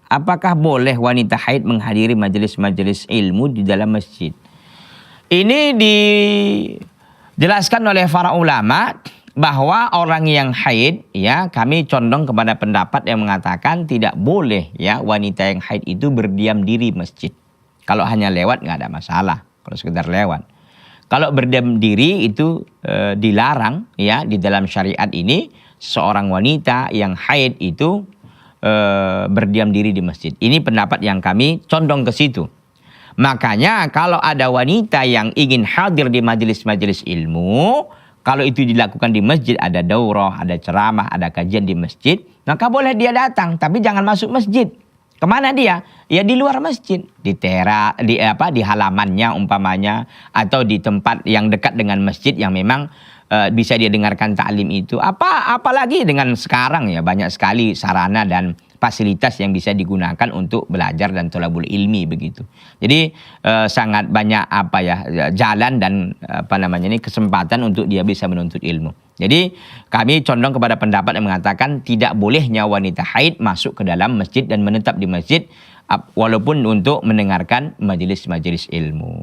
apakah boleh wanita haid menghadiri majelis-majelis ilmu di dalam masjid? Ini dijelaskan oleh para ulama bahwa orang yang haid, ya, kami condong kepada pendapat yang mengatakan tidak boleh, ya, wanita yang haid itu berdiam diri masjid. Kalau hanya lewat nggak ada masalah, kalau sekedar lewat. Kalau berdiam diri itu dilarang, ya, di dalam syariat ini seorang wanita yang haid itu berdiam diri di masjid. Ini pendapat yang kami condong ke situ. Makanya kalau ada wanita yang ingin hadir di majelis-majelis ilmu, kalau itu dilakukan di masjid, ada daurah, ada ceramah, ada kajian di masjid, maka boleh dia datang, tapi jangan masuk masjid. Kemana dia? Ya di luar masjid, di di halamannya umpamanya, atau di tempat yang dekat dengan masjid yang memang bisa dia dengarkan ta'lim itu. Apalagi dengan sekarang, ya, banyak sekali sarana dan fasilitas yang bisa digunakan untuk belajar dan thalabul ilmi begitu. Jadi sangat banyak jalan dan kesempatan untuk dia bisa menuntut ilmu. Jadi kami condong kepada pendapat yang mengatakan tidak bolehnya wanita haid masuk ke dalam masjid dan menetap di masjid walaupun untuk mendengarkan majelis-majelis ilmu.